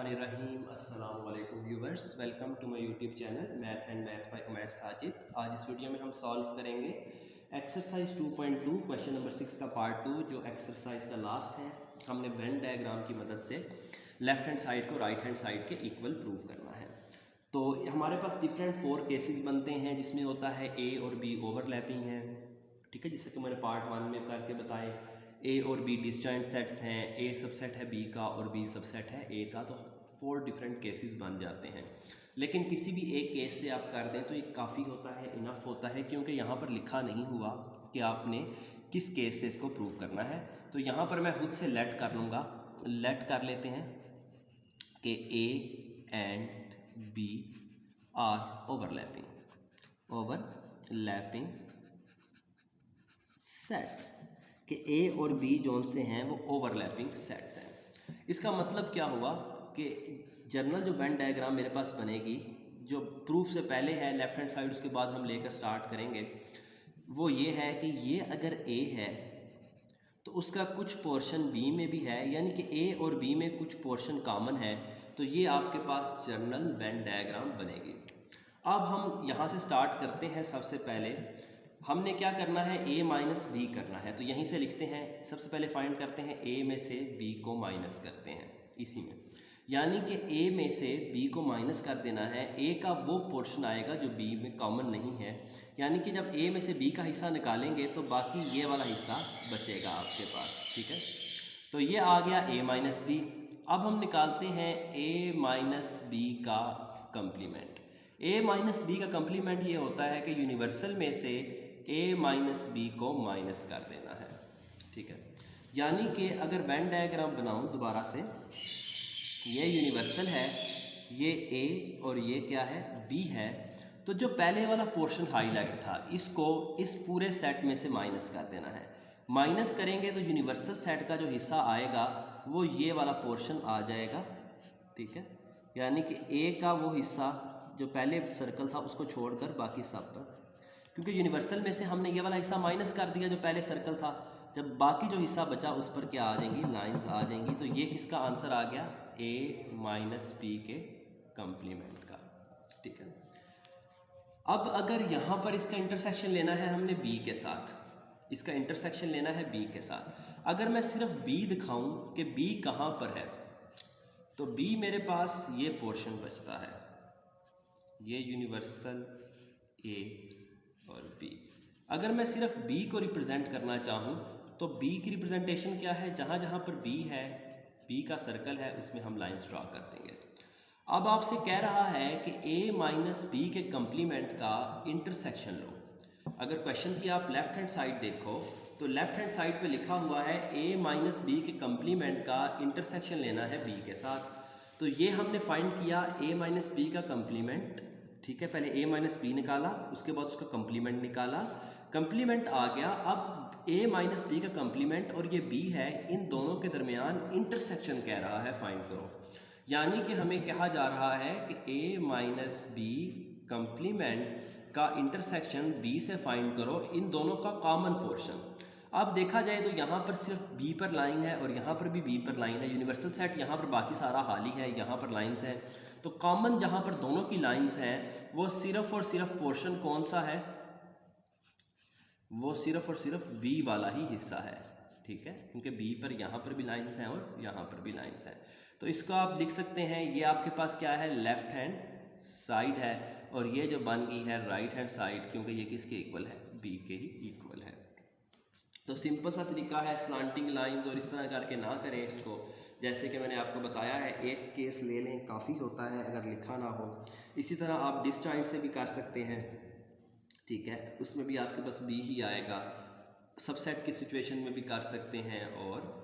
बिस्मिल्लाहिर्रहमानिर्रहीम। अस्सलाम वालेकुम viewers, welcome to my YouTube channel math and math by Umair Sajid. आज इस वीडियो में हम सॉल्व करेंगे एक्सरसाइज 2.2 क्वेश्चन नंबर 6 का पार्ट 2, जो एक्सरसाइज का लास्ट है। हमने वेन डायग्राम की मदद से लेफ्ट हैंड साइड को राइट हैंड साइड के इक्वल प्रूव करना है। तो हमारे पास डिफरेंट 4 केसेस बनते हैं, जिसमें होता है ए और बी ओवरलैपिंग है, ठीक है, जिससे कि मैंने पार्ट 1 में करके बताए। ए और बी डिसजॉइंट सेट्स हैं, ए सबसेट है बी का और बी सबसेट है ए का। तो 4 डिफरेंट केसेस बन जाते हैं, लेकिन किसी भी एक केस से आप कर दें तो ये काफ़ी होता है, इनफ होता है, क्योंकि यहाँ पर लिखा नहीं हुआ कि आपने किस केस से इसको प्रूव करना है। तो यहाँ पर मैं खुद से लेट कर लूँगा। लेट कर लेते हैं कि A and B are overlapping sets, कि ए और बी जोन से हैं वो ओवरलैपिंग सेट्स हैं। इसका मतलब क्या हुआ कि जनरल जो वेन डायग्राम मेरे पास बनेगी, जो प्रूफ से पहले है लेफ्ट हैंड साइड, उसके बाद हम लेकर स्टार्ट करेंगे, वो ये है कि ये अगर ए है तो उसका कुछ पोर्शन बी में भी है, यानी कि ए और बी में कुछ पोर्शन कॉमन है, तो ये आपके पास जनरल वेन डायग्राम बनेगी। अब हम यहाँ से स्टार्ट करते हैं। सबसे पहले हमने क्या करना है, a माइनस बी करना है। तो यहीं से लिखते हैं, सबसे पहले फाइंड करते हैं a में से b को माइनस करते हैं इसी में, यानी कि a में से b को माइनस कर देना है। a का वो पोर्शन आएगा जो b में कॉमन नहीं है, यानी कि जब a में से b का हिस्सा निकालेंगे तो बाकी ये वाला हिस्सा बचेगा आपके पास, ठीक है। तो ये आ गया a माइनस बी। अब हम निकालते हैं a माइनस बी का कंप्लीमेंट। a माइनस बी का कंप्लीमेंट ये होता है कि यूनिवर्सल में से a माइनस बी को माइनस कर देना है, ठीक है। यानी कि अगर वेन डायग्राम बनाऊं दोबारा से, ये यूनिवर्सल है, ये a और ये क्या है, b है। तो जो पहले वाला पोर्शन हाईलाइट था, इसको इस पूरे सेट में से माइनस कर देना है। माइनस करेंगे तो यूनिवर्सल सेट का जो हिस्सा आएगा वो ये वाला पोर्शन आ जाएगा, ठीक है। यानी कि a का वो हिस्सा जो पहले सर्कल था उसको छोड़कर बाकी सब पर, क्योंकि यूनिवर्सल में से हमने ये वाला हिस्सा माइनस कर दिया जो पहले सर्कल था, जब बाकी जो हिस्सा बचा उस पर क्या आ जाएंगी, लाइंस आ जाएंगी। तो ये किसका आंसर आ गया, a माइनस बी के कंप्लीमेंट का, ठीक है। अब अगर यहाँ पर इसका इंटरसेक्शन लेना है हमने b के साथ, इसका इंटरसेक्शन लेना है b के साथ। अगर मैं सिर्फ b दिखाऊं कि b कहाँ पर है, तो b मेरे पास ये पोर्शन बचता है, ये यूनिवर्सल a और b। अगर मैं सिर्फ b को रिप्रेजेंट करना चाहूँ तो b की रिप्रेजेंटेशन क्या है, जहाँ जहाँ पर b है, b का सर्कल है, उसमें हम लाइंस ड्रॉ कर देंगे। अब आपसे कह रहा है कि a माइनस बी के कंप्लीमेंट का इंटरसेक्शन लो। अगर क्वेश्चन की आप लेफ्ट हैंड साइड देखो तो लेफ्ट हैंड साइड पे लिखा हुआ है a माइनस बी के कंप्लीमेंट का इंटरसेक्शन लेना है b के साथ। तो ये हमने फाइंड किया a माइनस बी का कंप्लीमेंट, ठीक है। पहले a माइनस बी निकाला, उसके बाद उसका कंप्लीमेंट निकाला, कंप्लीमेंट आ गया। अब a माइनस बी का कंप्लीमेंट और ये b है, इन दोनों के दरमियान इंटरसेक्शन कह रहा है फाइंड करो। यानी कि हमें कहा जा रहा है कि a माइनस बी कंप्लीमेंट का इंटरसेक्शन b से फाइंड करो, इन दोनों का कॉमन पोर्शन। अब देखा जाए तो यहाँ पर सिर्फ b पर लाइन है और यहाँ पर भी b पर लाइन है, यूनिवर्सल सेट यहाँ पर बाकी सारा खाली है, यहाँ पर लाइंस हैं। तो कॉमन जहाँ पर दोनों की लाइंस हैं वो सिर्फ और सिर्फ पोर्शन कौन सा है, वो सिर्फ और सिर्फ b वाला ही हिस्सा है, ठीक है, क्योंकि b पर यहाँ पर भी लाइंस हैं और यहाँ पर भी लाइंस हैं। तो इसको आप लिख सकते हैं, ये आपके पास क्या है, लेफ्ट हैंड साइड है, और ये जो बन गई है राइट हैंड साइड, क्योंकि ये किसके इक्वल है, b के ही इक्वल है। तो सिंपल सा तरीका है, स्लांटिंग लाइंस और इस तरह करके ना करें इसको, जैसे कि मैंने आपको बताया है, एक केस ले लें, काफ़ी होता है अगर लिखा ना हो। इसी तरह आप डिसजॉइंट से भी कर सकते हैं, ठीक है, उसमें भी आपके पास बी ही आएगा। सबसेट की सिचुएशन में भी कर सकते हैं, और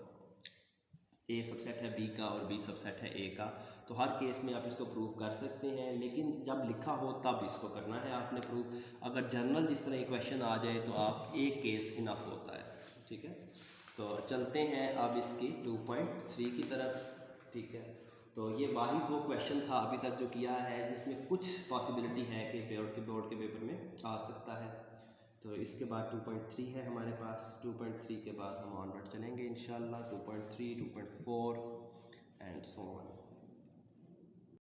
ए सबसेट है बी का और बी सबसेट है ए का, तो हर केस में आप इसको प्रूव कर सकते हैं, लेकिन जब लिखा हो तब इसको करना है आपने प्रूव। अगर जनरल जिस तरह क्वेश्चन आ जाए तो आप एक केस इनफ होता है, ठीक है। तो चलते हैं अब इसकी 2.3 की तरफ, ठीक है। तो ये वाहिद वो क्वेश्चन था अभी तक जो किया है जिसमें कुछ पॉसिबिलिटी है कि बोर्ड के पेपर में आ सकता है। तो इसके बाद 2.3 है हमारे पास, 2.3 के बाद हम ऑनवर्ड चलेंगे इंशाल्लाह 2.3, 2.4 एंड सो ऑन।